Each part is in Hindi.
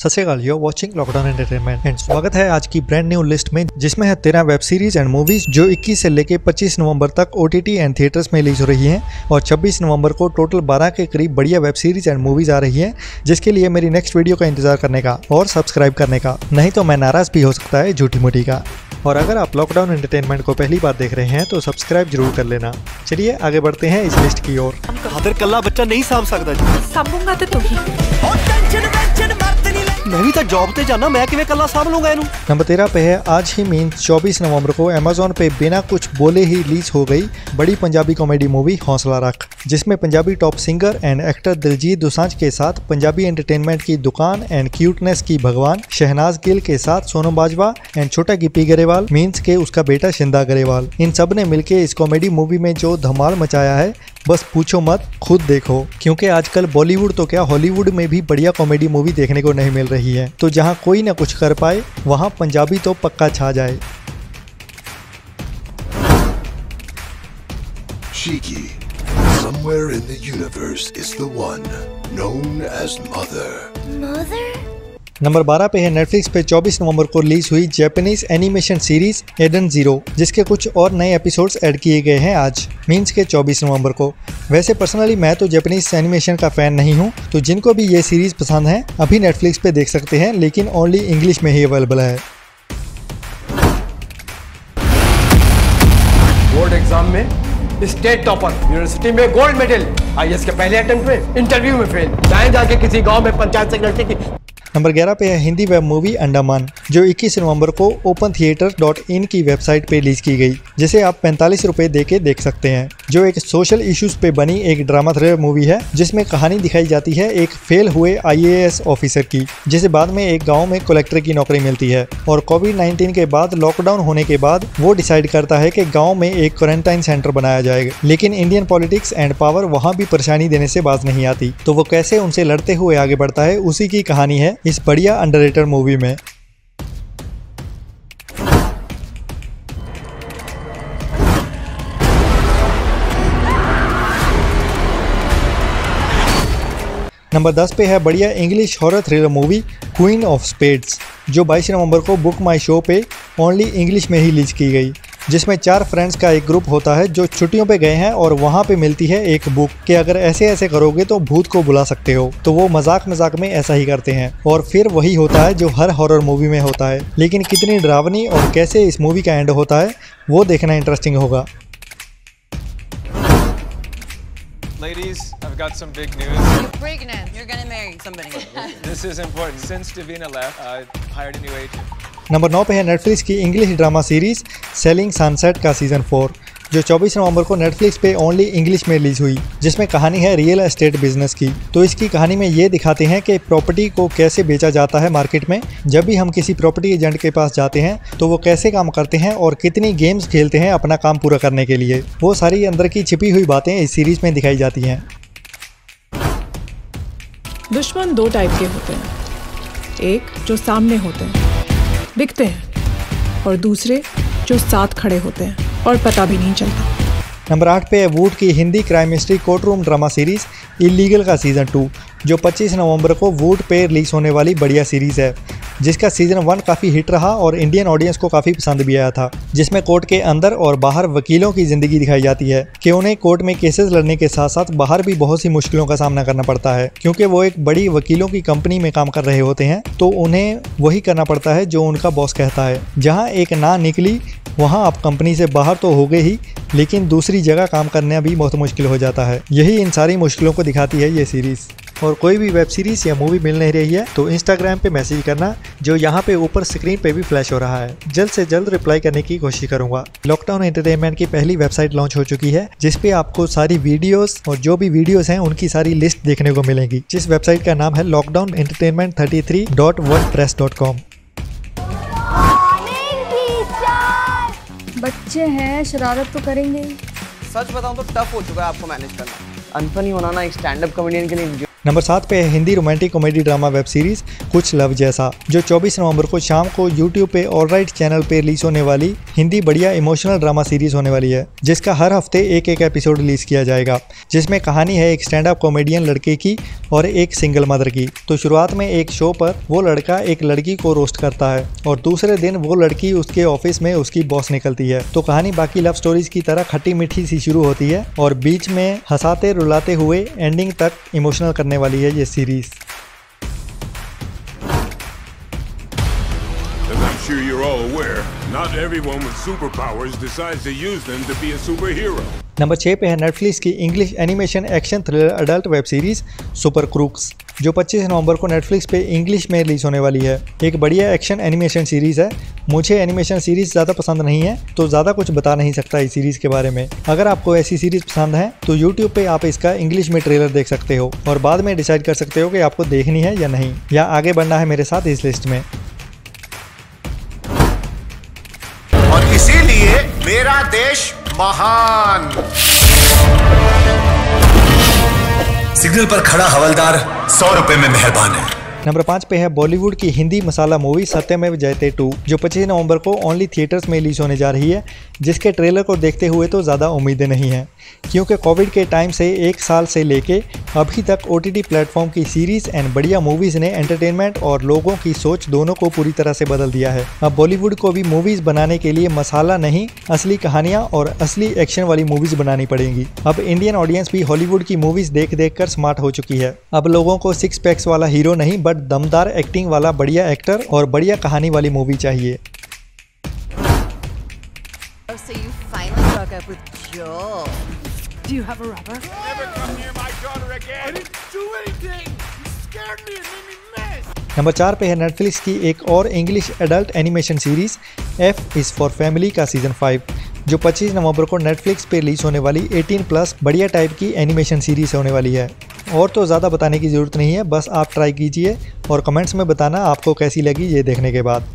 सत श्री अकाल, you are watching lockdown entertainment and स्वागत है आज की ब्रांड न्यू लिस्ट में, जिसमें है 13 वेब सीरीज एंड मूवीज जो 21 से लेके 25 नवंबर तक ओटीटी एंड थिएटर्स में रिलीज हो रही हैं और 26 नवंबर को टोटल 12 के करीब बढ़िया वेब सीरीज एंड मूवीज आ रही हैं, जिसके लिए मेरी नेक्स्ट वीडियो का इंतजार करने का और सब्सक्राइब करने का, नहीं तो मैं नाराज भी हो सकता है झूठी मूठी का। और अगर आप लॉकडाउन एंटरटेनमेंट को पहली बार देख रहे हैं तो सब्सक्राइब जरूर कर लेना। चलिए आगे बढ़ते हैं इस लिस्ट की ओर। कल्ला बच्चा नहीं सामभ सकदा जी। सामभूंगा तो तू ही। मैं भी तो जॉब ते जाना, मैं किवें कल्ला सामभ लूंगा इनू। नंबर 13 पे है आज ही मीन्स 24 नवंबर को अमेजोन पे बिना कुछ बोले ही रिलीज हो गई बड़ी पंजाबी कॉमेडी मूवी हौसला रख, जिसमें Punjabi top singer and actor Diljit Dosanjh के साथ पंजाबी एंटरटेनमेंट की दुकान एंड क्यूटनेस की भगवान शहनाज गिल के साथ सोनम बाजवा एंड छोटा गिप्पी गरेवाल मीन्स के उसका बेटा शिंदा गरेवाल, इन सब ने मिलके इस कॉमेडी मूवी में जो धमाल मचाया है बस पूछो मत, खुद देखो। क्योंकि आजकल बॉलीवुड तो क्या हॉलीवुड में भी बढ़िया कॉमेडी मूवी देखने को नहीं मिल रही है, तो जहां कोई ना कुछ कर पाए वहां पंजाबी तो पक्का छा जाए। Shiki, somewhere in the universe is the one known as Mother. Mother? Number 12 पे है नेटफ्लिक्स पे 24 नवंबर को रिलीज हुई Japanese animation series Eden zero, जिसके कुछ और नए एपिसोड्स ऐड किए गए हैं आज मीन्स के 24 नवंबर को। वैसे पर्सनली मैं तो जापानीज एनिमेशन का फैन नहीं हूं, तो जिनको भी ये सीरीज पसंद है अभी नेटफ्लिक्स पे देख सकते हैं, लेकिन ओनली इंग्लिश में ही अवेलेबल है। बोर्ड एग्जाम में स्टेट टॉपर, यूनिवर्सिटी में गोल्ड मेडल, आईएएस के पहले अटेम्प्ट में इंटरव्यू में फेल, जाए जाके किसी गांव में पंचायत सेक्रेटरी की। नंबर 11 पे है हिंदी वेब मूवी अंडमान, जो 21 नवंबर को opentheater.in की वेबसाइट पे रिलीज की गई, जिसे आप 45 रुपए दे के देख सकते हैं। जो एक सोशल इश्यूज पे बनी एक ड्रामा थ्रिलर मूवी है, जिसमें कहानी दिखाई जाती है एक फेल हुए आईएएस ऑफिसर की, जिसे बाद में एक गांव में कलेक्टर की नौकरी मिलती है और कोविड-19 के बाद लॉकडाउन होने के बाद वो डिसाइड करता है कि गाँव में एक क्वारंटाइन सेंटर बनाया जाएगा, लेकिन इंडियन पॉलिटिक्स एंड पावर वहाँ भी परेशानी देने से बाज नहीं आती, तो वो कैसे उनसे लड़ते हुए आगे बढ़ता है, उसी की कहानी है इस बढ़िया अंडररेटेड मूवी में। नंबर 10 पे है बढ़िया English horror thriller movie queen of spades, जो 22 नवंबर को बुक माई शो पे ओनली इंग्लिश में ही रिलीज की गई, जिसमें 4 फ्रेंड्स का एक ग्रुप होता है जो छुट्टियों पे गए हैं और वहाँ पे मिलती है एक बुक कि अगर ऐसे ऐसे करोगे तो भूत को बुला सकते हो, तो वो मजाक मजाक में ऐसा ही करते हैं और फिर वही होता है जो हर हॉरर मूवी में होता है, लेकिन कितनी डरावनी और कैसे इस मूवी का एंड होता है वो देखना इंटरेस्टिंग होगा। Ladies, I've got some big news. You're pregnant. You're gonna marry somebody. This is important. Since Davina left, I hired a new agent. Number 9 पे है नेटफ्लिक्स की English drama series selling sunset का सीजन 4, जो 24 नवंबर को नेटफ्लिक्स पे ओनली इंग्लिश में रिलीज हुई, जिसमें कहानी है रियल एस्टेट बिजनेस की। तो इसकी कहानी में ये दिखाते हैं कि प्रॉपर्टी को कैसे बेचा जाता है मार्केट में। जब भी हम किसी प्रॉपर्टी एजेंट के पास जाते हैं तो वो कैसे काम करते हैं और कितनी गेम्स खेलते हैं अपना काम पूरा करने के लिए, वो सारी अंदर की छिपी हुई बातें इस सीरीज में दिखाई जाती हैं। दुश्मन 2 टाइप के होते हैं, एक जो सामने होते हैं, दिखते हैं, और दूसरे जो साथ खड़े होते हैं और पता भी नहीं चलता। नंबर 8 पे है वुड की Hindi crime mystery court room drama series illegal का सीजन 2, जो 25 नवंबर को वुड पे रिलीज होने वाली बढ़िया सीरीज है, जिसका सीजन 1 काफ़ी हिट रहा और इंडियन ऑडियंस को काफ़ी पसंद भी आया था, जिसमें कोर्ट के अंदर और बाहर वकीलों की ज़िंदगी दिखाई जाती है कि उन्हें कोर्ट में केसेस लड़ने के साथ साथ बाहर भी बहुत सी मुश्किलों का सामना करना पड़ता है, क्योंकि वो एक बड़ी वकीलों की कंपनी में काम कर रहे होते हैं, तो उन्हें वही करना पड़ता है जो उनका बॉस कहता है। जहाँ एक ना निकली वहाँ आप कंपनी से बाहर तो हो गए ही, लेकिन दूसरी जगह काम करना भी बहुत मुश्किल हो जाता है। यही इन सारी मुश्किलों को दिखाती है ये सीरीज़। और कोई भी वेब सीरीज या मूवी मिल नहीं रही है तो इंस्टाग्राम पे मैसेज करना, जो यहाँ पे ऊपर स्क्रीन पे भी फ्लैश हो रहा है। जल्द से जल्द रिप्लाई करने की कोशिश करूंगा। लॉकडाउन एंटरटेनमेंट की पहली वेबसाइट लॉन्च हो चुकी है, जिसपे आपको सारी वीडियोस और जो भी वीडियोस हैं उनकी सारी लिस्ट देखने को मिलेगी, जिस वेबसाइट का नाम है lockdownentertainment33.wordpress.com। बच्चे हैं, शरारत तो करेंगे। सच बताऊं तो टफ हो चुका है आपको मैनेज करना। अनफनी होना ना एक स्टैंड अप कॉमेडियन के लिए नंबर 7 पे है Hindi romantic comedy drama web series कुछ लव जैसा, जो 24 नवंबर को शाम को यूट्यूब पे ऑलराइट चैनल पे रिलीज होने वाली हिंदी बढ़िया इमोशनल ड्रामा सीरीज होने वाली है, जिसका हर हफ्ते एक एपिसोड रिलीज किया जाएगा, जिसमें कहानी है एक स्टैंड अप कॉमेडियन लड़के की और एक सिंगल मदर की। तो शुरुआत में एक शो पर वो लड़का एक लड़की को रोस्ट करता है और दूसरे दिन वो लड़की उसके ऑफिस में उसकी बॉस निकलती है। तो कहानी बाकी लव स्टोरीज की तरह खट्टी मीठी सी शुरू होती है और बीच में हंसाते रुलाते हुए एंडिंग तक इमोशनल करने वाली है ये series. As I'm sure you're all aware, not everyone with superpowers decides to use them to be a superhero. Number 6 पे है नेटफ्लिक्स की English animation action thriller adult web series super crooks, जो 25 नवंबर को नेटफ्लिक्स पे इंग्लिश में रिलीज होने वाली है। एक बढ़िया एक्शन एनिमेशन सीरीज है। मुझे एनिमेशन सीरीज ज़्यादा पसंद नहीं है तो ज़्यादा कुछ बता नहीं सकता इस सीरीज़ के बारे में। अगर आपको ऐसी सीरीज़ पसंद है तो यूट्यूब पे आप इसका इंग्लिश में ट्रेलर देख सकते हो और बाद में डिसाइड कर सकते हो कि आपको देखनी है या नहीं, या आगे बढ़ना है मेरे साथ इस लिस्ट में। और इसीलिए मेरा देश महान। सिग्नल पर खड़ा हवलदार 100 रुपए में मेहरबान है। नंबर 5 पे है बॉलीवुड की हिंदी मसाला मूवी सत्यमेव जयते 2, जो 25 नवंबर को ओनली थिएटर्स में रिलीज होने जा रही है, जिसके ट्रेलर को देखते हुए तो ज़्यादा उम्मीदें नहीं हैं, क्योंकि कोविड के टाइम से 1 साल से लेके अभी तक OTT प्लेटफॉर्म की सीरीज़ एंड बढ़िया मूवीज़ ने एंटरटेनमेंट और लोगों की सोच दोनों को पूरी तरह से बदल दिया है। अब बॉलीवुड को भी मूवीज़ बनाने के लिए मसाला नहीं, असली कहानियाँ और असली एक्शन वाली मूवीज़ बनानी पड़ेंगी। अब इंडियन ऑडियंस भी हॉलीवुड की मूवीज़ देख देख कर स्मार्ट हो चुकी है। अब लोगों को 6 पैक्स वाला हीरो नहीं बट दमदार एक्टिंग वाला बढ़िया एक्टर और बढ़िया कहानी वाली मूवी चाहिए। So you finally broke up with Joel. Do you have a rubber? Never come near my daughter again. I didn't do anything. You scared me and made me miss. Number 4 पे है नेटफ्लिक्स की एक और English adult animation series F is for Family का सीजन 5, जो 25 नवंबर को नेटफ्लिक्स पे रिलीज होने वाली 18+ बढ़िया टाइप की एनिमेशन सीरीज होने वाली है। और तो ज़्यादा बताने की ज़रूरत नहीं है, बस आप ट्राई कीजिए और कमेंट्स में बताना आपको कैसी लगी ये देखने के बाद।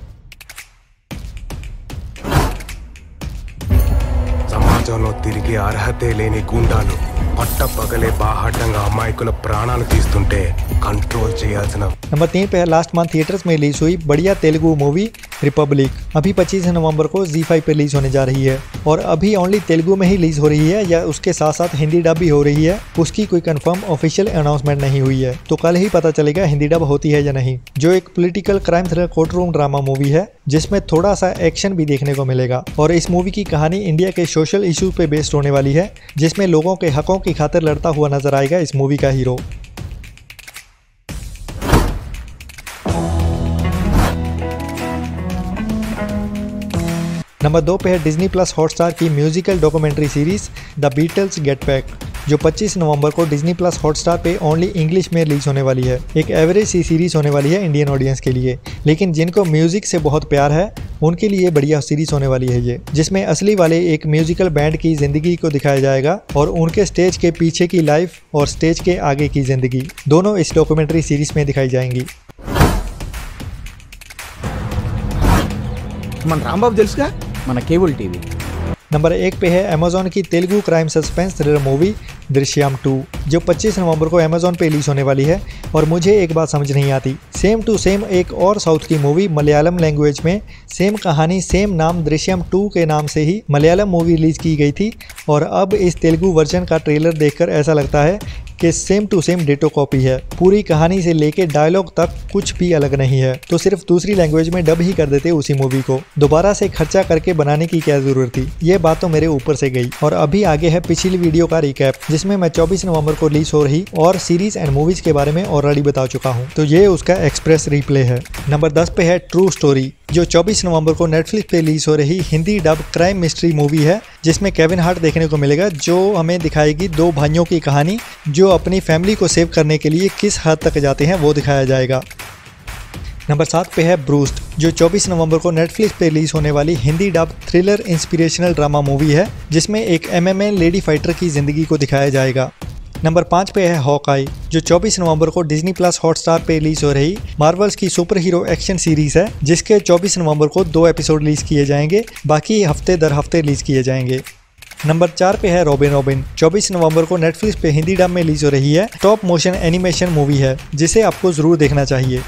సమాజంలో తిరిగి అర్హతే లేని గుండాలు పట్టపగలే బాహాటంగా అమాయకుల ప్రాణాలు తీస్తుంటే कंट्रोल చేయాల్సిన। नंबर 3 पे है लास्ट मंथ थिएटर्स में रिलीज हुई बढ़िया तेलुगु मूवी रिपब्लिक, अभी 25 नवंबर को ZEE5 पे रिलीज होने जा रही है और अभी ओनली तेलुगु में ही रिलीज हो रही है या उसके साथ साथ हिंदी डब भी हो रही है। उसकी कोई कंफर्म ऑफिशियल अनाउंसमेंट नहीं हुई है, तो कल ही पता चलेगा हिंदी डब होती है या नहीं। जो एक political crime thriller court room drama movie है, जिसमें थोड़ा सा एक्शन भी देखने को मिलेगा और इस मूवी की कहानी इंडिया के सोशल इशू पे बेस्ड होने वाली है, जिसमें लोगों के हकों की खातिर लड़ता हुआ नजर आएगा इस मूवी का हीरो। नंबर 2 पे है डिज्नी प्लस हॉटस्टार की musical documentary series the Beatles get back, जो 25 नवंबर को डिज्नी प्लस हॉटस्टार पे ओनली इंग्लिश में रिलीज होने वाली है। एक एवरेज सी सीरीज होने वाली है इंडियन ऑडियंस के लिए, लेकिन जिनको म्यूजिक से बहुत प्यार है उनके लिए बढ़िया सीरीज होने वाली है ये, जिसमें असली वाले एक म्यूजिकल बैंड की जिंदगी को दिखाया जाएगा और उनके स्टेज के पीछे की लाइफ और स्टेज के आगे की जिंदगी दोनों इस डॉक्यूमेंट्री सीरीज में दिखाई जाएंगी। मन रामबाबु తెలుసుగా మన కేబుల్ టీవీ। नंबर 1 पे है अमेजॉन की Telugu crime suspense thriller movie Drishyam 2, जो 25 नवंबर को अमेजॉन पे रिलीज होने वाली है। और मुझे एक बात समझ नहीं आती, सेम टू सेम एक और साउथ की मूवी मलयालम लैंग्वेज में सेम कहानी सेम नाम दृश्यम 2 के नाम से ही मलयालम मूवी रिलीज की गई थी, और अब इस तेलुगु वर्जन का ट्रेलर देखकर ऐसा लगता है कि सेम टू सेम डेटो कॉपी है। पूरी कहानी से लेके डायलॉग तक कुछ भी अलग नहीं है, तो सिर्फ दूसरी लैंग्वेज में डब ही कर देते उसी मूवी को। दोबारा से खर्चा करके बनाने की क्या जरूरत थी, ये बात तो मेरे ऊपर से गई। और अभी आगे है पिछली वीडियो का रिकैप, जिसमें मैं 24 नवंबर को रिलीज हो रही और सीरीज एंड मूवीज के बारे में ऑलरेडी बता चुका हूँ, तो ये उसका एक्सप्रेस रिप्ले है। नंबर 10 पे है ट्रू स्टोरी, जो 24 नवंबर को नेटफ्लिक्स पे रिलीज हो रही Hindi dub crime mystery movie है, जिसमें केविन हार्ट देखने को मिलेगा, जो हमें दिखाएगी दो भाइयों की कहानी जो अपनी फैमिली को सेव करने के लिए किस हद तक जाते हैं वो दिखाया जाएगा। नंबर 7 पे है ब्रूस्ड, जो 24 नवंबर को नेटफ्लिक्स पे रिलीज होने वाली Hindi dub thriller inspirational drama movie है, जिसमें एक MMA लेडी फाइटर की जिंदगी को दिखाया जाएगा। नंबर 5 पे है हॉकआई, जो 24 नवंबर को डिज्नी प्लस हॉटस्टार पे रिलीज हो रही मार्वल्स की सुपर हीरो एक्शन सीरीज है, जिसके 24 नवंबर को 2 एपिसोड रिलीज किए जाएंगे, बाकी हफ्ते दर हफ्ते रिलीज किए जाएंगे। नंबर 4 पे है रॉबिन रॉबिन। 24 नवंबर को नेटफ्लिक्स पे हिंदी डब में रिलीज हो रही है। टॉप मोशन एनिमेशन मूवी है जिसे आपको जरूर देखना चाहिए।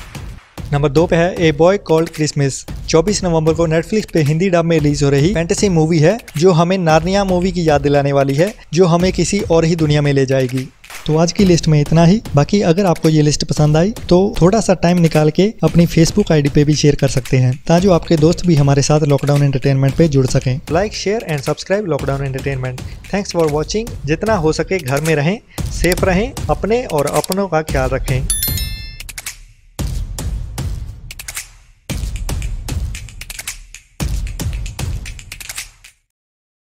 नंबर 2 पे है ए बॉय कॉल्ड क्रिसमस। 24 नवंबर को नेटफ्लिक्स पे हिंदी डब में रिलीज हो रही फैंटेसी मूवी है जो हमें नार्निया मूवी की याद दिलाने वाली है, जो हमें किसी और ही दुनिया में ले जाएगी। तो आज की लिस्ट में इतना ही। बाकी अगर आपको ये लिस्ट पसंद आई तो थोड़ा सा टाइम निकाल के अपनी फेसबुक आईडी पे भी शेयर कर सकते हैं ताकि आपके दोस्त भी हमारे साथ लॉकडाउन एंटरटेनमेंट पे जुड़ सकें। Like, share and subscribe lockdown entertainment. Thanks for watching. जितना हो सके घर में रहें, सेफ रहें, अपने और अपनों का ख्याल रखें।